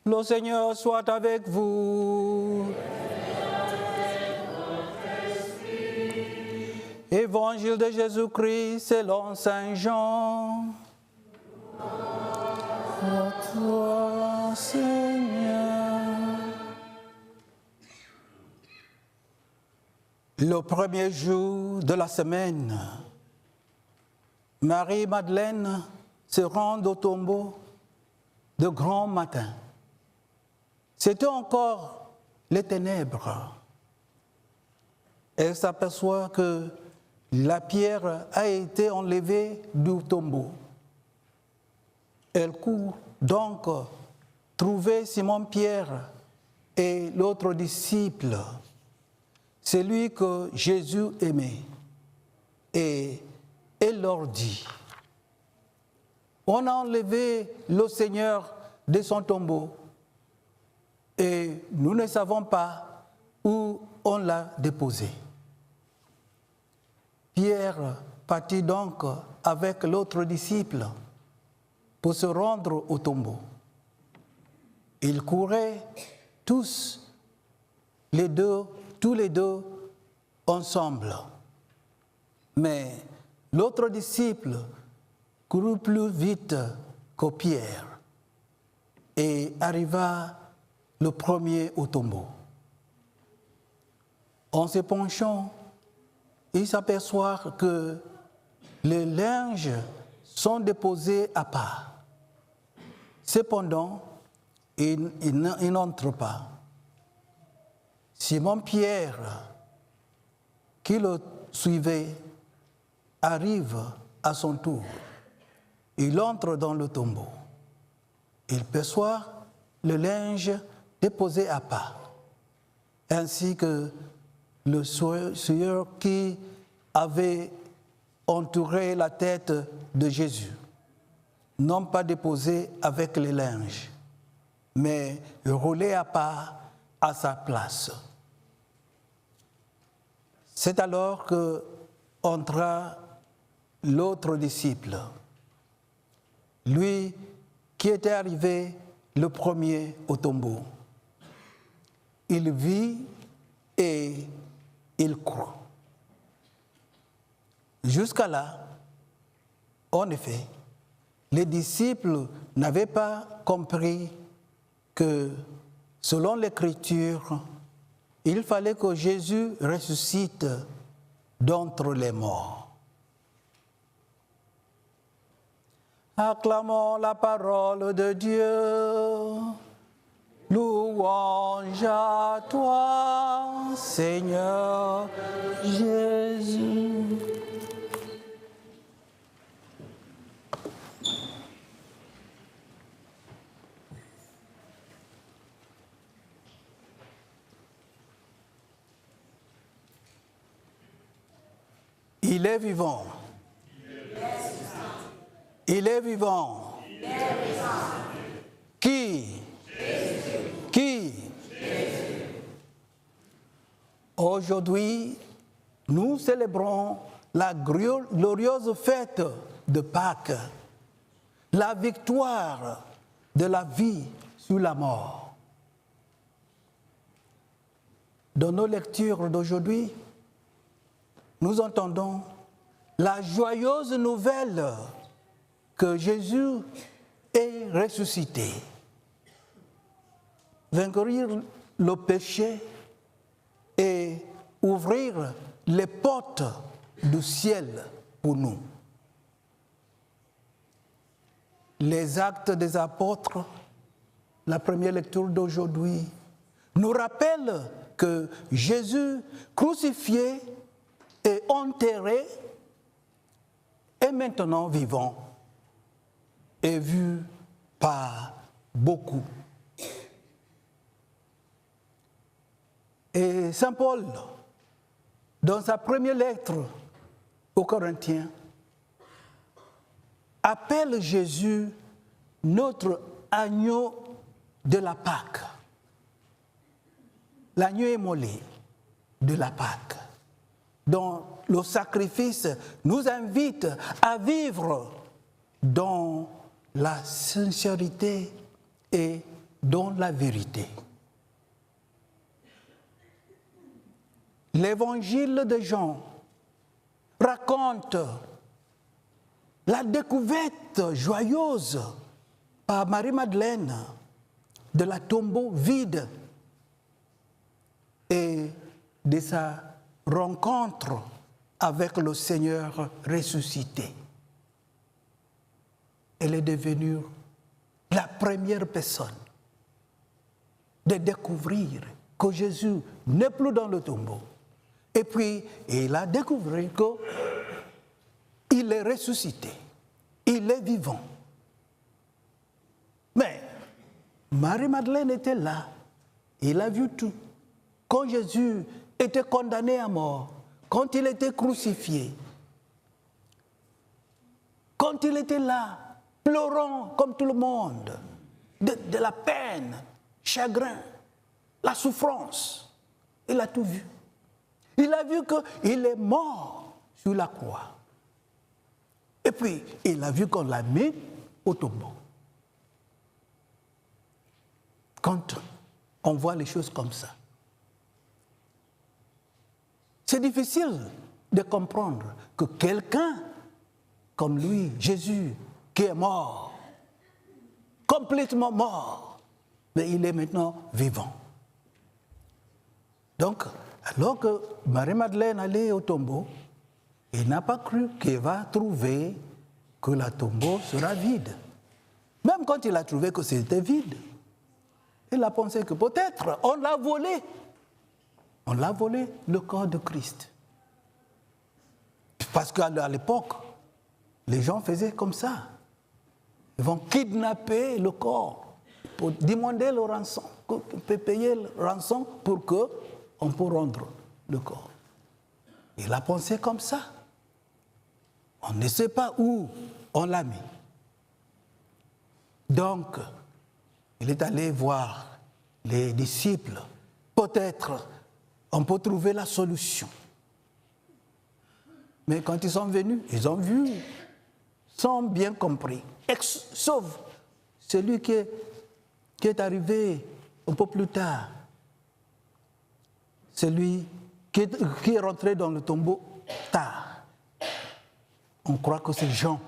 Le Seigneur soit avec vous. Évangile de Jésus-Christ selon Saint Jean. À toi, Seigneur. Le premier jour de la semaine, Marie-Madeleine se rend au tombeau de grand matin. C'était encore les ténèbres. Elle s'aperçoit que la pierre a été enlevée du tombeau. Elle court donc trouver Simon-Pierre et l'autre disciple, celui que Jésus aimait. Et elle leur dit, on a enlevé le Seigneur de son tombeau et nous ne savons pas où on l'a déposé. Pierre partit donc avec l'autre disciple pour se rendre au tombeau. Ils couraient tous les deux ensemble. Mais l'autre disciple courut plus vite que Pierre et arriva le premier au tombeau. En se penchant, il s'aperçoit que les linges sont déposés à part. Cependant, il n'entre pas. Simon-Pierre, qui le suivait, arrive à son tour. Il entre dans le tombeau. Il perçoit le linge déposé à part, ainsi que le sueur qui avait entouré la tête de Jésus, non pas déposé avec les linges, mais roulé à part à sa place. C'est alors que entra l'autre disciple, lui qui était arrivé le premier au tombeau. Il vit et il croit. Jusqu'à là, en effet, les disciples n'avaient pas compris que, selon l'Écriture, il fallait que Jésus ressuscite d'entre les morts. Acclamons la parole de Dieu. Louange à toi, Seigneur Jésus. Il est vivant. Il est vivant. Qui? Qui? Aujourd'hui, nous célébrons la glorieuse fête de Pâques, la victoire de la vie sur la mort. Dans nos lectures d'aujourd'hui, nous entendons la joyeuse nouvelle que Jésus est ressuscité. Vaincre le péché et ouvrir les portes du ciel pour nous. Les Actes des Apôtres, la première lecture d'aujourd'hui, nous rappellent que Jésus crucifié et enterré est maintenant vivant et vu par beaucoup. Et Saint Paul, dans sa première lettre aux Corinthiens, appelle Jésus notre agneau de la Pâque, l'agneau immolé de la Pâque, dont le sacrifice nous invite à vivre dans la sincérité et dans la vérité. L'évangile de Jean raconte la découverte joyeuse par Marie-Madeleine de la tombeau vide et de sa rencontre avec le Seigneur ressuscité. Elle est devenue la première personne de découvrir que Jésus n'est plus dans le tombeau. Et puis, il a découvert qu'il est ressuscité, il est vivant. Mais Marie-Madeleine était là, il a vu tout. Quand Jésus était condamné à mort, quand il était crucifié, quand il était là, pleurant comme tout le monde, de la peine, chagrin, la souffrance, il a tout vu. Il a vu qu'il est mort sur la croix. Et puis, il a vu qu'on l'a mis au tombeau. Quand on voit les choses comme ça, c'est difficile de comprendre que quelqu'un comme lui, Jésus, qui est mort, complètement mort, mais il est maintenant vivant. Donc, alors que Marie-Madeleine allait au tombeau, il n'a pas cru qu'il va trouver que le tombeau sera vide. Même quand il a trouvé que c'était vide, il a pensé que peut-être on l'a volé. On l'a volé, le corps de Christ. Parce qu'à l'époque, les gens faisaient comme ça. Ils vont kidnapper le corps pour demander le rançon, payer le rançon pour qu'on puisse rendre le corps. Il a pensé comme ça. On ne sait pas où on l'a mis. Donc, il est allé voir les disciples. Peut-être on peut trouver la solution. Mais quand ils sont venus, ils ont vu, sans bien compris, sauf celui qui est arrivé un peu plus tard, celui qui est rentré dans le tombeau tard. On croit que c'est Jean.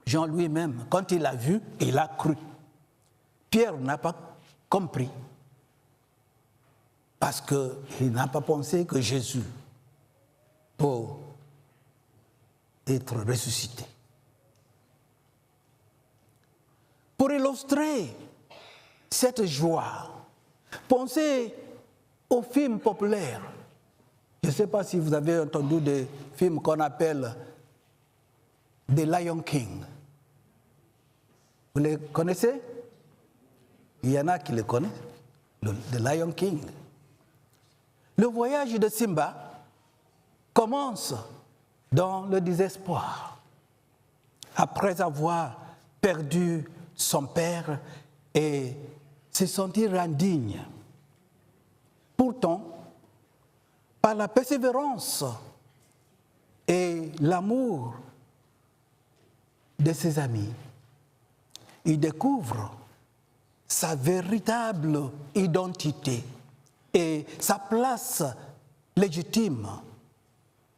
Jean lui-même, quand il a vu, il a cru. Pierre n'a pas compris. Parce qu'il n'a pas pensé que Jésus peut être ressuscité. Pour illustrer cette joie, pensez aux films populaires. Je ne sais pas si vous avez entendu des films qu'on appelle The Lion King. Vous les connaissez? Il y en a qui les connaissent. The Lion King. Le voyage de Simba commence dans le désespoir. Après avoir perdu son père et se sentir indigne. Pourtant, par la persévérance et l'amour de ses amis, il découvre sa véritable identité et sa place légitime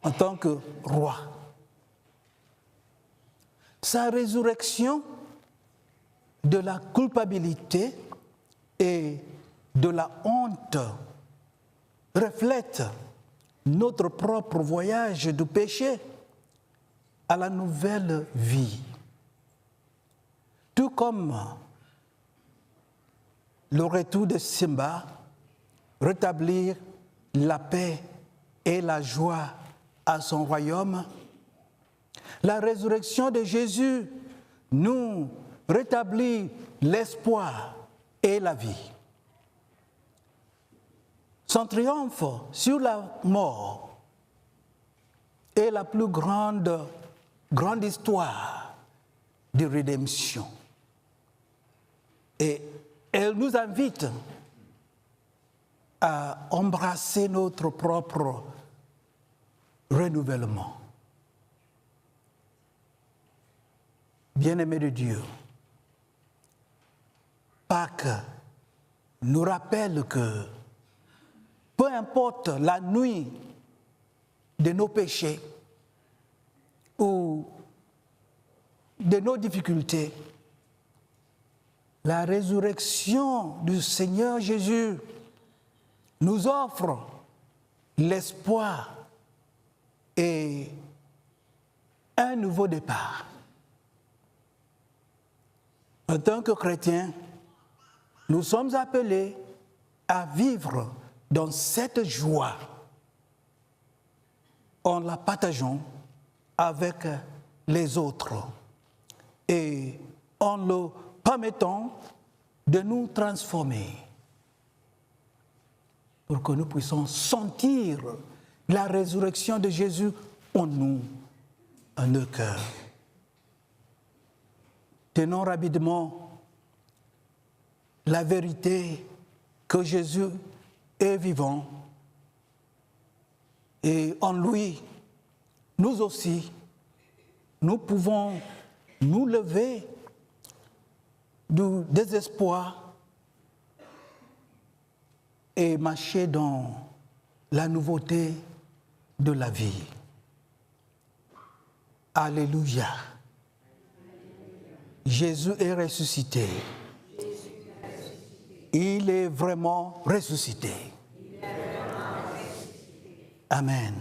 en tant que roi. Sa résurrection de la culpabilité et de la honte reflète notre propre voyage du péché à la nouvelle vie. Tout comme le retour de Simba, rétablir la paix et la joie à son royaume, la résurrection de Jésus nous rétablit l'espoir et la vie. Son triomphe sur la mort est la plus grande histoire de rédemption. Et elle nous invite à embrasser notre propre renouvellement. Bien-aimés de Dieu, Pâques nous rappelle que peu importe la nuit de nos péchés ou de nos difficultés, la résurrection du Seigneur Jésus nous offre l'espoir et un nouveau départ. En tant que chrétiens, nous sommes appelés à vivre dans cette joie en la partageant avec les autres et en le permettant de nous transformer pour que nous puissions sentir la résurrection de Jésus en nous, en nos cœurs. Tenons rapidement la vérité que Jésus est vivant et en lui, nous aussi, nous pouvons nous lever du désespoir et marcher dans la nouveauté de la vie. Alléluia. Jésus est ressuscité. Il est vraiment ressuscité. Amen.